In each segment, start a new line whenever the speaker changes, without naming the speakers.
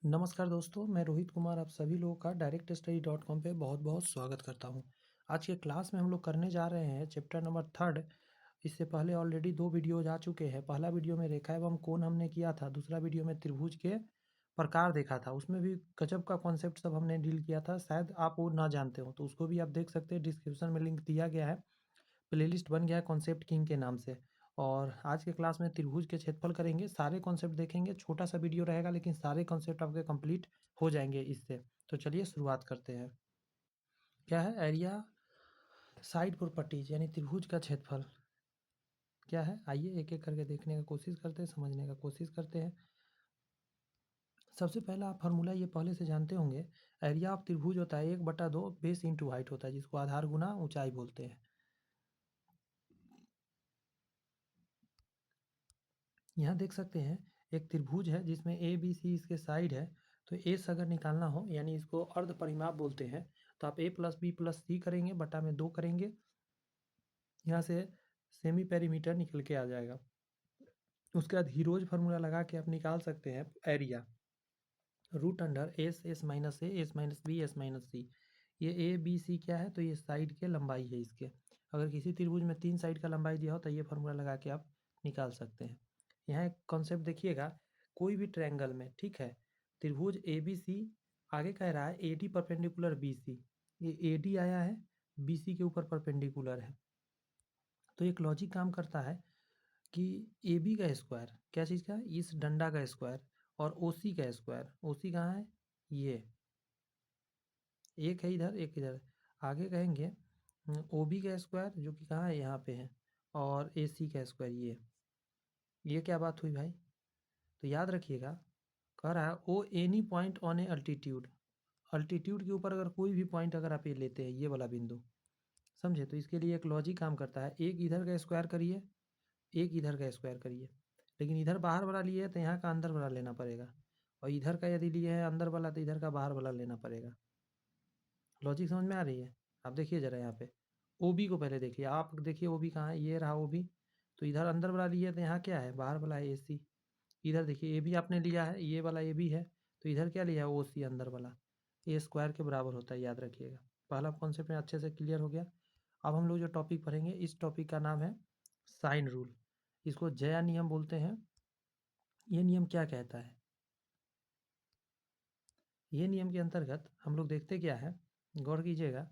नमस्कार दोस्तों, मैं रोहित कुमार आप सभी लोगों का directstudy.com पे बहुत-बहुत स्वागत करता हूँ। आज के क्लास में हम लोग करने जा रहे हैं चैप्टर नंबर 3। इससे पहले ऑलरेडी 2 वीडियोज़ आ चुके हैं। पहला वीडियो में रेखा एवं कोण हमने किया था, दूसरा वीडियो में त्रिभुज के प्रकार देखा था। उसमें भी गजब का कॉन्सेप्ट सब हमने डील किया था, शायद आप वो ना जानते हो, तो उसको भी आप देख सकते हैं। डिस्क्रिप्शन में लिंक दिया गया है। प्लेलिस्ट बन गया है कॉन्सेप्ट किंग के नाम से। और आज के क्लास में त्रिभुज के क्षेत्रफल करेंगे, सारे कॉन्सेप्ट देखेंगे। छोटा सा वीडियो रहेगा लेकिन सारे कॉन्सेप्ट आपके कंप्लीट हो जाएंगे इससे। तो चलिए शुरुआत करते हैं। क्या है एरिया साइड प्रॉपर्टीज यानी त्रिभुज का क्षेत्रफल क्या है, आइए एक एक करके देखने का कोशिश करते हैं, समझने का कोशिश करते हैं। सबसे पहला फार्मूला ये पहले से जानते होंगे। एरिया ऑफ त्रिभुज होता है 1/2 बेस इंटू हाइट होता है, जिसको आधार गुना ऊंचाई बोलते हैं। यहाँ देख सकते हैं एक त्रिभुज है जिसमें ए बी सी इसके साइड है। तो एस अगर निकालना हो यानी इसको अर्ध परिमाप बोलते हैं, तो आप ए प्लस बी प्लस सी करेंगे, बटा में 2 करेंगे। यहाँ से सेमी पेरीमीटर निकल के आ जाएगा। उसके बाद हीरोज फार्मूला लगा के आप निकाल सकते हैं area. Root under S S minus A S minus B S minus C. ये ए बी सी क्या है, तो ये साइड के लंबाई है इसके। अगर किसी त्रिभुज में 3 साइड का लंबाई दिया हो तो ये फार्मूला लगा के आप निकाल सकते हैं। यहाँ एक कॉन्सेप्ट देखिएगा, कोई भी ट्रायंगल में, ठीक है, त्रिभुज ए बी सी आगे कह रहा है A D perpendicular B C. ये ए डी आया है, बी सी के ऊपर परपेंडिकुलर है। तो एक लॉजिक काम करता है कि ए बी का स्क्वायर क्या चीज़ का है, इस डंडा का स्क्वायर, और ओ सी का स्क्वायर, ओ सी कहाँ है, ये एक है इधर एक इधर, आगे कहेंगे ओ बी का स्क्वायर जो कि कहाँ है, यहाँ पे है, और ए सी का स्क्वायर ये क्या बात हुई भाई। तो याद रखिएगा, कह रहा है ओ any point on a altitude. Altitude के ऊपर अगर कोई भी पॉइंट अगर आप ये लेते हैं, ये वाला बिंदु, समझे, तो इसके लिए एक लॉजिक काम करता है। एक इधर का स्क्वायर करिए, एक इधर का स्क्वायर करिए, लेकिन इधर बाहर वाला लिए है तो यहाँ का अंदर वाला लेना पड़ेगा, और इधर का यदि लिए है अंदर वाला तो इधर का बाहर वाला लेना पड़ेगा। लॉजिक समझ में आ रही है। आप देखिए ज़रा यहाँ पे ओ बी को पहले देखिए, आप देखिए ओ बी कहाँ है, ये रहा ओ बी। तो इधर अंदर वाला लिए तो यहाँ क्या है, बाहर वाला है ए सी। इधर देखिए ए भी आपने लिया है, ये वाला ए भी है, तो इधर क्या लिया है, ओ सी अंदर वाला। ए स्क्वायर के बराबर होता है, याद रखिएगा। पहला कॉन्सेप्ट में अच्छे से क्लियर हो गया। अब हम लोग जो टॉपिक पढ़ेंगे, इस टॉपिक का नाम है साइन रूल। इसको जया नियम बोलते हैं। ये नियम क्या कहता है, ये नियम के अंतर्गत हम लोग देखते क्या है, गौर कीजिएगा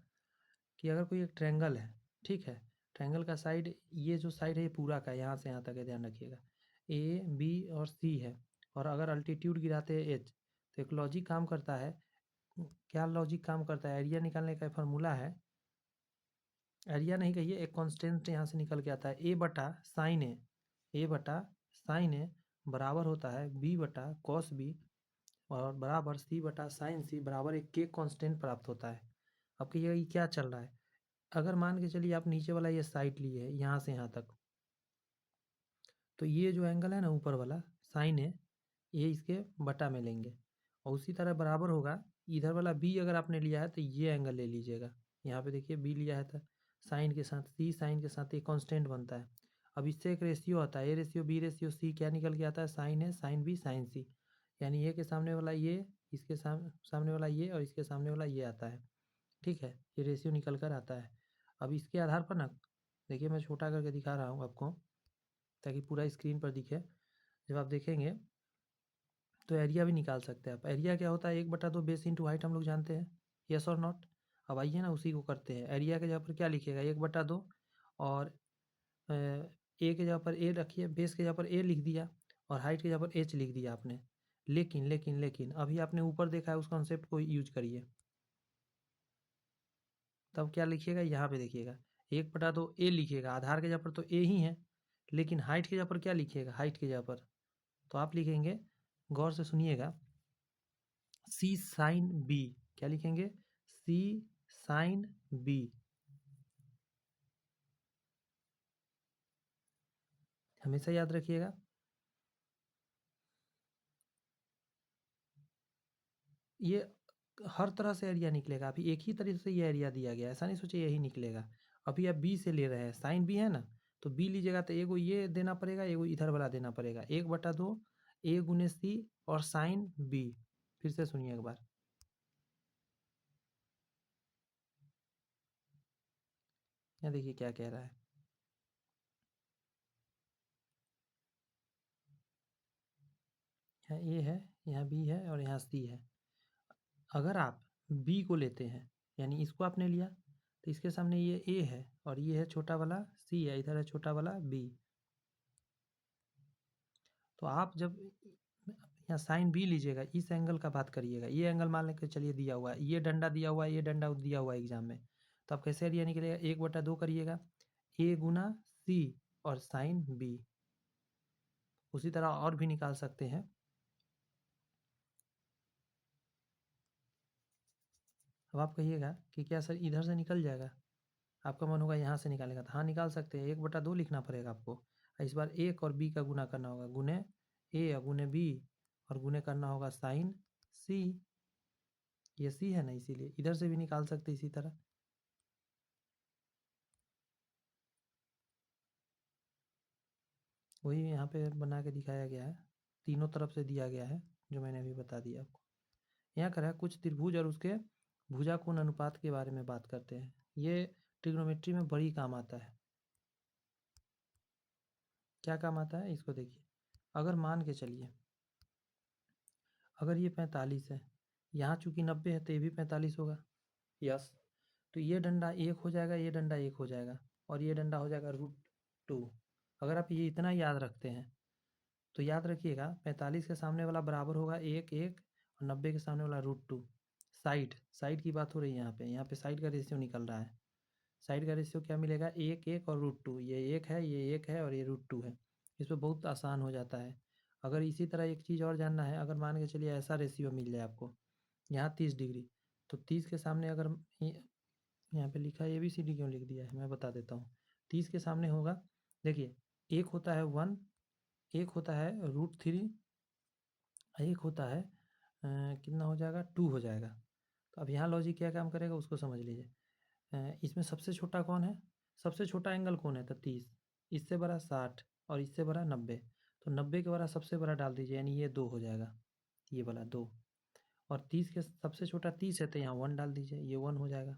कि अगर कोई एक ट्रायंगल है, ठीक है, ट्रायंगल का साइड, ये जो साइड है ये पूरा का यहाँ से यहाँ तक है, ध्यान रखिएगा, ए बी और सी है, और अगर अल्टीट्यूड गिराते हैं एच, तो एक लॉजिक काम करता है। क्या लॉजिक काम करता है, एरिया निकालने का फॉर्मूला है, एरिया नहीं कहिए, एक कांस्टेंट यहाँ से निकल के आता है, ए बटा साइन ए, ए बटा साइन ए बराबर होता है बी बटा कॉस बी, और बराबर सी बटा साइन सी बराबर एक के कांस्टेंट प्राप्त होता है। अब कहिएगा ये क्या चल रहा है। अगर मान के चलिए आप नीचे वाला ये साइड लिए है यहाँ से यहाँ तक, तो ये जो एंगल है ना ऊपर वाला साइन है, ये इसके बटा में लेंगे, और उसी तरह बराबर होगा इधर वाला बी अगर आपने लिया है तो ये एंगल ले लीजिएगा। यहाँ पे देखिए बी लिया है तो साइन के साथ सी, साइन के साथ एक कांस्टेंट बनता है। अब इससे एक रेशियो आता है, A ratio B ratio C, क्या निकल के आता है, साइन है साइन बी साइन सी, यानी ये के सामने वाला ये, इसके सामने वाला ये, और इसके सामने वाला ये आता है, ठीक है, ये रेशियो निकल कर आता है। अब इसके आधार पर ना, देखिए मैं छोटा करके दिखा रहा हूँ आपको ताकि पूरा स्क्रीन पर दिखे। जब आप देखेंगे तो एरिया भी निकाल सकते हैं आप। एरिया क्या होता है, 1/2 बेस इंटू हाइट, हम लोग जानते हैं, यस और नॉट। अब आइए ना उसी को करते हैं। एरिया के जगह पर क्या लिखिएगा, 1/2, और ए के जगह पर ए रखिए, बेस के जगह पर ए लिख दिया, और हाइट के जगह पर एच लिख दिया आपने। लेकिन लेकिन लेकिन अभी आपने ऊपर देखा है, उस कॉन्सेप्ट को यूज करिए। तब क्या लिखिएगा, यहाँ पे देखिएगा 1/2 ए लिखिएगा, आधार के जगह पर तो ए ही है, लेकिन हाइट की जगह पर क्या लिखिएगा, हाइट की जगह पर तो आप लिखेंगे, गौर से सुनिएगा, सी साइन बी। क्या लिखेंगे, सी साइन बी। हमेशा याद रखिएगा। ये हर तरह से एरिया निकलेगा, अभी एक ही तरीके से ये एरिया दिया गया है, ऐसा नहीं सोचिए यही निकलेगा। अभी आप बी से ले रहे हैं, साइन बी है ना, तो बी लीजिएगा तो एगो ये देना पड़ेगा, एगो इधर वाला देना पड़ेगा, 1/2 ए गुने सी और साइन बी, फिर से सुनिए एक बार। यहाँ देखिए क्या कह रहा है। यहाँ ए है, यहाँ बी है और यहाँ सी है। अगर आप बी को लेते हैं, यानी इसको आपने लिया, तो इसके सामने ये ए है और ये है छोटा वाला सी है, इधर है छोटा वाला बी। तो आप जब यहाँ साइन बी लीजिएगा, इस एंगल का बात करिएगा। ये एंगल मान लेकर चलिए दिया हुआ है, ये डंडा दिया हुआ है, ये डंडा दिया हुआ है एग्जाम में। तो आप कैसे एरिया निकलेगा? 1/2 करिएगा, ए गुना सी और साइन बी। उसी तरह और भी निकाल सकते हैं। अब आप कहिएगा कि क्या सर इधर से निकल जाएगा? आपका मन होगा यहाँ से निकालेगा, तो हाँ निकाल सकते हैं। 1/2 लिखना पड़ेगा आपको। इस बार ए और बी का गुना करना होगा, गुने ए और गुने बी, और गुने करना होगा साइन सी। ये सी है ना, इसीलिए इधर से भी निकाल सकते इसी तरह। वही यहाँ पे बना के दिखाया गया है, तीनों तरफ से दिया गया है, जो मैंने अभी बता दिया आपको। यहाँ कर है कुछ त्रिभुज और उसके भुजाकोण अनुपात के बारे में बात करते हैं। ये ट्रिग्नोमेट्री में बड़ी काम आता है। क्या काम आता है इसको देखिए। अगर मान के चलिए, अगर ये 45 है, यहाँ चूंकि 90 है तो ये भी 45 होगा। यस, तो ये डंडा एक हो जाएगा, ये डंडा एक हो जाएगा, और ये डंडा हो जाएगा √2। अगर आप ये इतना याद रखते हैं तो याद रखिएगा 45 के सामने वाला बराबर होगा 1 1, और 90 के सामने वाला √2। साइड साइड की बात हो रही है यहाँ पे साइड का रेशियो निकल रहा है। साइड का रेशियो क्या मिलेगा? 1 1 और √2। ये 1 है, ये 1 है और ये √2 है। इस पर बहुत आसान हो जाता है। अगर इसी तरह एक चीज़ और जानना है, अगर मान के चलिए ऐसा रेशियो मिल जाए आपको, यहाँ 30 डिग्री, तो 30 के सामने अगर यहाँ पे लिखा है ABCD क्यों लिख दिया है मैं बता देता हूँ। 30 के सामने होगा, देखिए एक होता है 1, एक होता है √3, एक होता है कितना हो जाएगा 2 हो जाएगा। तो अब यहाँ लॉजिक क्या काम करेगा उसको समझ लीजिए। इसमें सबसे छोटा कौन है? सबसे छोटा एंगल कौन है? तो 30, इससे बड़ा 60 और इससे बड़ा 90। तो 90 के बड़ा सबसे बड़ा डाल दीजिए, यानी ये 2 हो जाएगा, ये वाला 2। और 30 के सबसे छोटा 30 है तो यहाँ 1 डाल दीजिए, ये 1 हो जाएगा।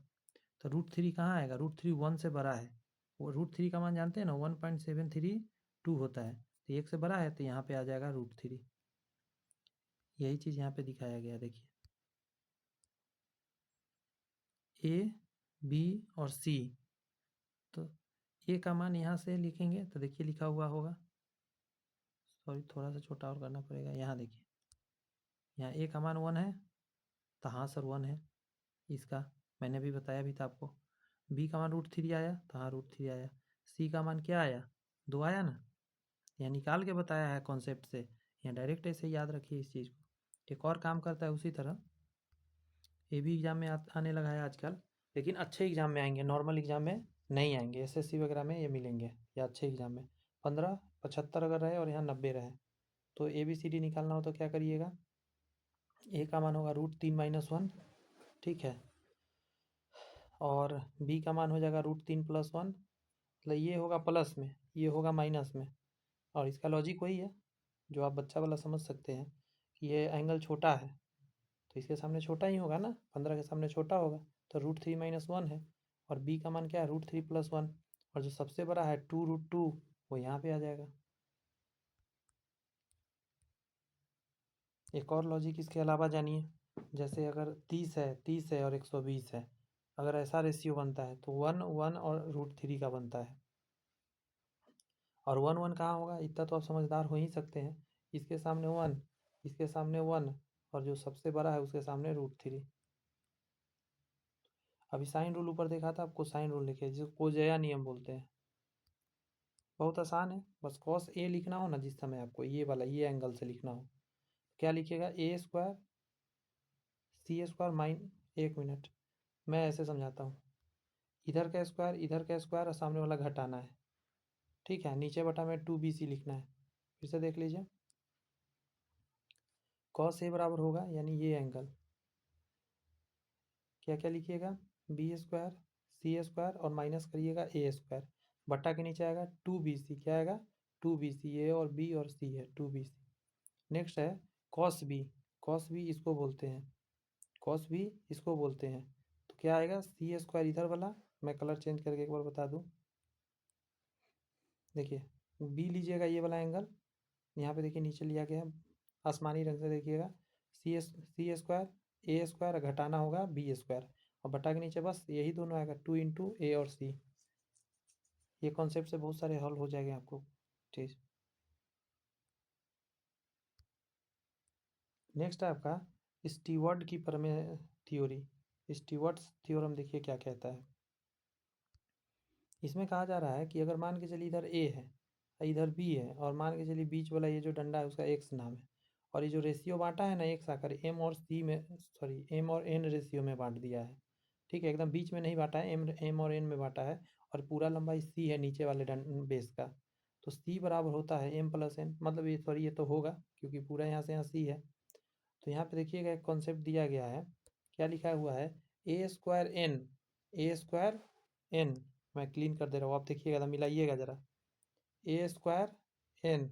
तो √3 कहाँ आएगा? √3 1 से बड़ा है। वो √3 का मान जानते हैं ना, 1.732 होता है। तो 1 से बड़ा है तो यहाँ पे आ जाएगा √3। यही चीज़ यहाँ पे दिखाया गया, देखिए ए बी और सी। तो ए का मान यहाँ से लिखेंगे तो देखिए लिखा हुआ होगा, सॉरी थोड़ा सा छोटा और करना पड़ेगा। यहाँ देखिए, यहाँ ए का मान 1 है, तो हाँ सर 1 है इसका, मैंने भी बताया भी था आपको। बी का मान √3 आया, तो हाँ √3 आया। सी का मान क्या आया? 2 आया ना। यहाँ निकाल के बताया है कॉन्सेप्ट से, यहाँ डायरेक्ट ऐसे याद रखिए इस चीज़ को। एक और काम करता है उसी तरह, ये भी एग्जाम में आने लगा है आजकल, लेकिन अच्छे एग्जाम में आएंगे, नॉर्मल एग्जाम में नहीं आएंगे। एसएससी वगैरह में ये मिलेंगे, या अच्छे एग्जाम में 15 75 अगर रहे और यहाँ 90 रहे, तो ABCD निकालना हो तो क्या करिएगा? ए का मान होगा √3 - 1, ठीक है, और बी का मान हो जाएगा √3 + 1, मतलब ये होगा प्लस में, ये होगा माइनस में। और इसका लॉजिक वही है जो आप बच्चा वाला समझ सकते हैं कि ये एंगल छोटा है तो इसके सामने छोटा ही होगा ना, 15 के सामने छोटा होगा, तो √3 - 1 है। और बी का मान क्या है? √3 + 1, और जो सबसे बड़ा है 2√2 वो यहाँ पे आ जाएगा। एक और लॉजिक इसके अलावा जानिए, जैसे अगर 30 है और 120 है, अगर ऐसा रेशियो बनता है तो 1 1 और √3 का बनता है। और 1 1 कहाँ होगा? इतना तो आप समझदार हो ही सकते हैं, इसके सामने 1, इसके सामने 1, और जो सबसे बड़ा है उसके सामने √3। अभी साइन रूल ऊपर देखा था आपको, साइन रूल लिखे जिसको कोजेया नियम बोलते हैं। बहुत आसान है, बस cos A लिखना हो ना जिस समय आपको, ये वाला ये एंगल से लिखना हो, क्या लिखिएगा? A² C² माइन, 1 मिनट मैं ऐसे समझाता हूँ, इधर का स्क्वायर इधर का स्क्वायर और सामने वाला घटाना है, ठीक है। नीचे बटा में 2BC लिखना है। फिर से देख लीजिए, cos A बराबर होगा, यानी ये एंगल, क्या क्या लिखिएगा? B² C² और माइनस करिएगा A², बट्टा के नीचे आएगा 2BC, क्या आएगा? 2BC, A और B और C है 2BC। नेक्स्ट है cos B, कॉस बी इसको बोलते हैं, कॉस बी इसको बोलते हैं। तो क्या आएगा, सी स्क्वायर इधर वाला, मैं कलर चेंज करके एक बार बता दूँ। देखिए बी लीजिएगा ये वाला एंगल, यहाँ पे देखिए नीचे लिया गया है आसमानी रंग से, देखिएगा सी स्क्वायर ए स्क्वायर घटाना होगा बी स्क्वायर, और बटा के नीचे बस यही दोनों आएगा 2 इंटू ए और सी। ये कॉन्सेप्ट से बहुत सारे हल हो जाएंगे आपको चीज़। नेक्स्ट है आपका स्टीवर्ड की प्रमेय थ्योरी। स्टीवर्ड्स थ्योरम देखिए क्या कहता है। इसमें कहा जा रहा है कि अगर मान के चलिए इधर ए है, इधर बी है, और मान के चलिए बीच वाला ये जो डंडा है उसका एक्स नाम है, और ये जो रेशियो बांटा है ना एक्स आकर एम और सी में, सॉरी एम और एन रेशियो में बांट दिया है। ठीक है, एकदम बीच में नहीं बांटा है, एम और एन में बांटा है, और पूरा लंबाई सी है नीचे वाले बेस का। तो सी बराबर होता है एम प्लस एन, मतलब ये सॉरी ये तो होगा क्योंकि पूरा यहाँ से यहाँ सी है। तो यहाँ पे देखिएगा एक कॉन्सेप्ट दिया गया है, क्या लिखा हुआ है, ए स्क्वायर एन, ए स्क्वायर एन, मैं क्लीन कर दे रहा हूँ, आप देखिएगा तो मिलाइएगा ज़रा, ए स्क्वायर एन,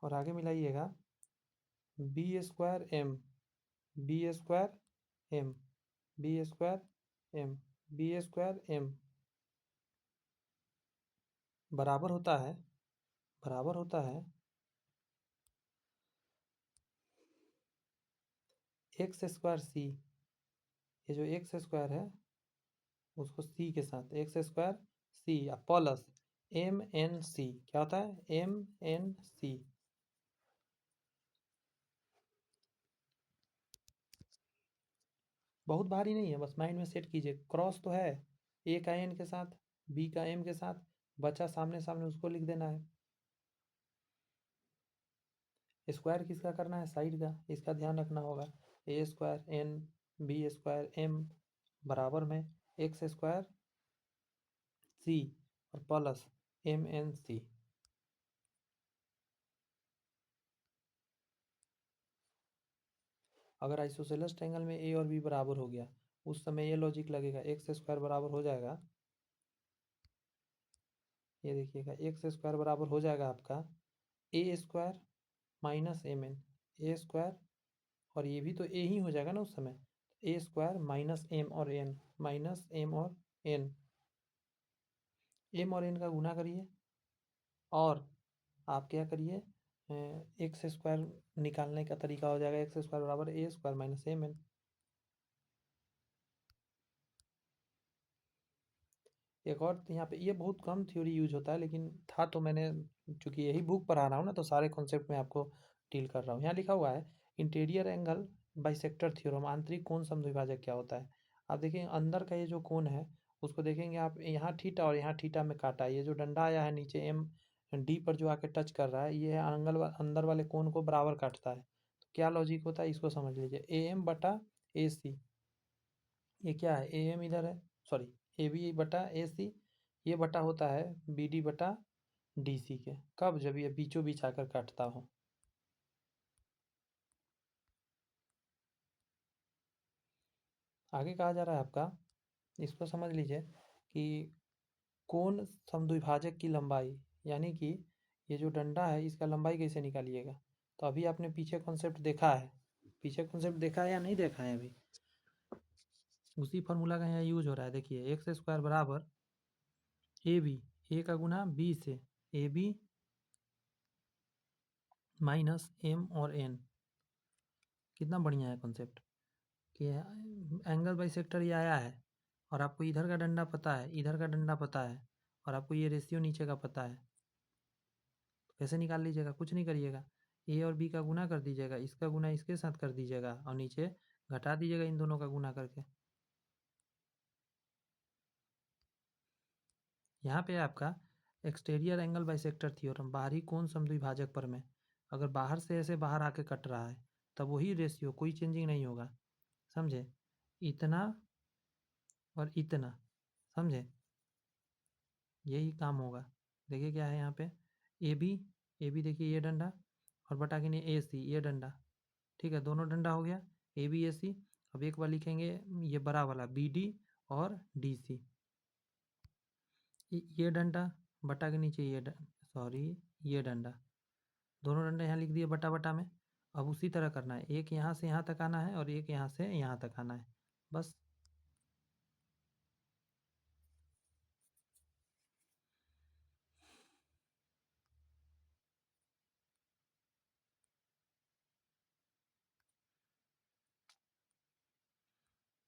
और आगे मिलाइएगा B square M, B square M, B square M, B square M बराबर होता है, बराबर होता है एक्स स्क्वायर सी। ये जो एक्स स्क्वायर है उसको सी के साथ, X square C plus M N C, क्या होता है एम एन सी। बहुत भारी नहीं है, बस माइंड में सेट कीजिए, क्रॉस तो है ए का एन के साथ, बी का एम के साथ, बचा सामने सामने उसको लिख देना है। स्क्वायर किसका करना है, साइड का, इसका ध्यान रखना होगा। A square N B square M बराबर में एक्स स्क्वायर सी और प्लस एम एन सी। अगर आइसोसेलेस ट्रायंगल में ए और बी बराबर हो गया, उस समय ये लॉजिक लगेगा एक्स स्क्वायर बराबर हो जाएगा, ये देखिएगा एक्स स्क्वायर बराबर हो जाएगा आपका ए स्क्वायर माइनस एम एन, ए स्क्वायर, और ये भी तो ए ही हो जाएगा ना उस समय, ए स्क्वायर माइनस एम और एन, माइनस एम और एन, एम और एन का गुना करिए, और आप क्या करिए, एक्स स्क्वायर निकालने का तरीका हो जाएगा एक्स स्क्वायर बराबर ए स्क्वायर माइनस एम एन। एक और यहाँ पे, ये बहुत कम थ्योरी यूज होता है लेकिन था, तो मैंने चूंकि यही बुक पढ़ा रहा हूँ ना तो सारे कॉन्सेप्ट में आपको डील कर रहा हूँ। यहाँ लिखा हुआ है इंटीरियर एंगल बाइसेक्टर थ्योरम, आंतरिक कोण समद्विभाजक क्या होता है। आप देखिए अंदर का ये जो कोण है उसको देखेंगे आप, यहाँ थीटा और यहाँ थीटा में काटा, ये जो डंडा आया है नीचे एम डी पर जो आके टच कर रहा है, ये अंदर वाले कोण को बराबर काटता है। तो क्या लॉजिक होता है इसको समझ लीजिए, ए एम बटा ए सी, ये क्या है ए एम इधर है, सॉरी ए बी बटा ए सी, ये बटा होता है बी डी बटा डी सी के, कब, जब ये बीचों बीच आकर काटता हो। आगे कहा जा रहा है आपका, इसको समझ लीजिए कि कोण समद्विभाजक की लंबाई, यानी कि ये जो डंडा है इसका लंबाई कैसे निकालिएगा। तो अभी आपने पीछे कॉन्सेप्ट देखा है, पीछे कॉन्सेप्ट देखा है या नहीं देखा है अभी, उसी फॉर्मूला का यहाँ यूज हो रहा है। देखिए एक्स स्क्वायर बराबर ए बी, ए का गुना बी से, ए बी माइनस एम और एन। कितना बढ़िया है कॉन्सेप्ट कि एंगल बाइसेक्टर ये आया है, और आपको इधर का डंडा पता है, इधर का डंडा पता है, और आपको ये रेशियो नीचे का पता है, तो कैसे निकाल लीजिएगा, कुछ नहीं करिएगा, ए और बी का गुना कर दीजिएगा, इसका गुना इसके साथ कर दीजिएगा, और नीचे घटा दीजिएगा इन दोनों का गुना करके। यहाँ पे आपका एक्सटीरियर एंगल बाइसेक्टर थ्योरम, बाहरी कोण समद्विभाजक प्रमेय। अगर बाहर से ऐसे बाहर आके कट रहा है तब वही रेशियो, कोई चेंजिंग नहीं होगा, समझे, इतना और इतना, समझे, यही काम होगा। देखिए क्या है यहाँ पे, ए बी, ए बी देखिए ये डंडा, और बटा के नहीं ए सी ये डंडा, ठीक है, दोनों डंडा हो गया ए बी ए सी। अब एक बार लिखेंगे ये बड़ा वाला बी डी और डी सी, ये डंडा बटा के नीचे ये सॉरी ये डंडा, दोनों डंडे यहाँ लिख दिए बटा बटा में। अब उसी तरह करना है, एक यहाँ से यहाँ तक आना है और एक यहाँ से यहाँ तक आना है, बस।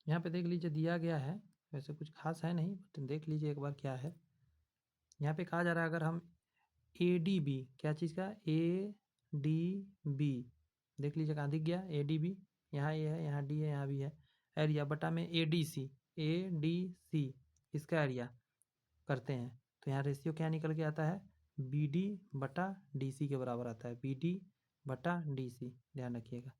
यहाँ पे देख लीजिए दिया गया है, वैसे कुछ खास है नहीं, तो देख लीजिए एक बार क्या है। यहाँ पे कहा जा रहा है अगर हम ADB, क्या चीज़ का ADB, देख लीजिए कहाँ दिख गया ADB, यहाँ ये है, यहाँ डी है, यहाँ भी है, एरिया बटा में ADC इसका एरिया करते हैं, तो यहाँ रेशियो क्या निकल के आता है, BD बटा DC के बराबर आता है, BD बटा DC, ध्यान रखिएगा।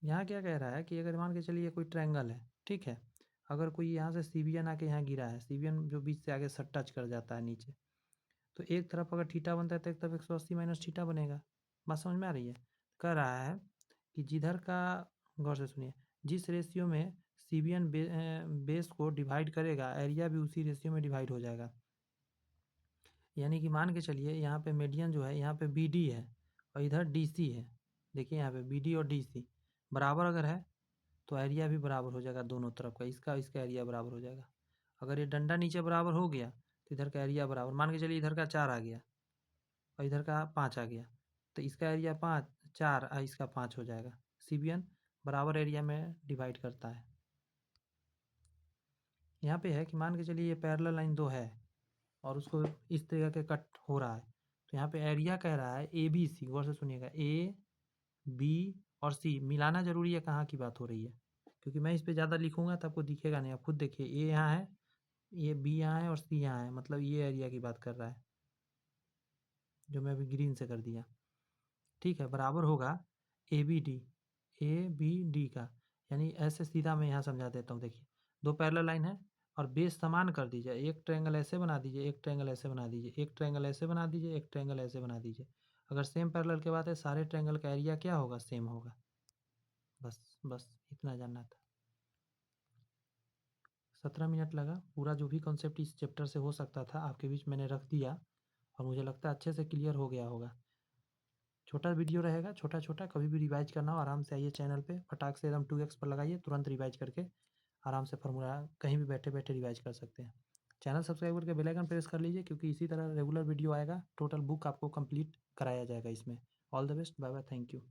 यहाँ क्या कह रहा है कि अगर मान के चलिए कोई ट्रायंगल है, ठीक है, अगर कोई यहाँ से CBN आके यहाँ गिरा है, CBN जो बीच से आगे टच कर जाता है नीचे, तो एक तरफ अगर थीटा बनता है तो एक तरफ 180 माइनस थीटा बनेगा। बात समझ में आ रही है। कह रहा है कि जिधर का, गौर से सुनिए, जिस रेशियो में CBN बेस को डिवाइड करेगा, एरिया भी उसी रेशियो में डिवाइड हो जाएगा। यानी कि मान के चलिए यहाँ पे मीडियन जो है, यहाँ पे BD है और इधर DC है, देखिए यहाँ पे BD और DC बराबर अगर है तो एरिया भी बराबर हो जाएगा दोनों तरफ का, इसका इसका एरिया बराबर हो जाएगा। अगर ये डंडा नीचे बराबर हो गया तो इधर का एरिया बराबर, मान के चलिए इधर का 4 आ गया और इधर का 5 आ गया, तो इसका एरिया 4 और इसका 5 हो जाएगा। CBN बराबर एरिया में डिवाइड करता है। यहाँ पे है कि मान के चलिए ये पैरेलल लाइन 2 है और उसको इस तरह के कट हो रहा है, तो यहाँ पे एरिया कह रहा है ABC, गौर से सुनिएगा, AB और C मिलाना जरूरी है, कहाँ की बात हो रही है, क्योंकि मैं इस पर ज़्यादा लिखूंगा तो आपको दिखेगा नहीं, आप खुद देखिए, A यहाँ है, ये B यहाँ है और C यहाँ है, मतलब ये एरिया की बात कर रहा है, जो मैं अभी ग्रीन से कर दिया, ठीक है, बराबर होगा ABD का, यानी ऐसे सीधा मैं यहाँ समझा देता हूँ। देखिए दो पैरेलल लाइन है और बेस समान कर दीजिए, एक ट्रायंगल ऐसे बना दीजिए, एक ट्रायंगल ऐसे बना दीजिए, एक ट्रायंगल ऐसे बना दीजिए, एक ट्रायंगल ऐसे बना दीजिए। अगर सेम पैरेलल की बात है, सारे ट्रायंगल का एरिया क्या होगा, सेम होगा। बस बस इतना जानना था। 17 मिनट लगा, पूरा जो भी कॉन्सेप्ट इस चैप्टर से हो सकता था आपके बीच मैंने रख दिया और मुझे लगता है अच्छे से क्लियर हो गया होगा। छोटा वीडियो रहेगा, छोटा छोटा, कभी भी रिवाइज करना हो आराम से आइए चैनल पे, फटाक से एकदम 2x पर लगाइए, तुरंत रिवाइज करके आराम से फार्मूला कहीं भी बैठे बैठे रिवाइज कर सकते हैं। चैनल सब्सक्राइब करके बेल आइकन प्रेस कर लीजिए, क्योंकि इसी तरह रेगुलर वीडियो आएगा, टोटल बुक आपको कंप्लीट कराया जाएगा इसमें। All the best, bye bye, thank you.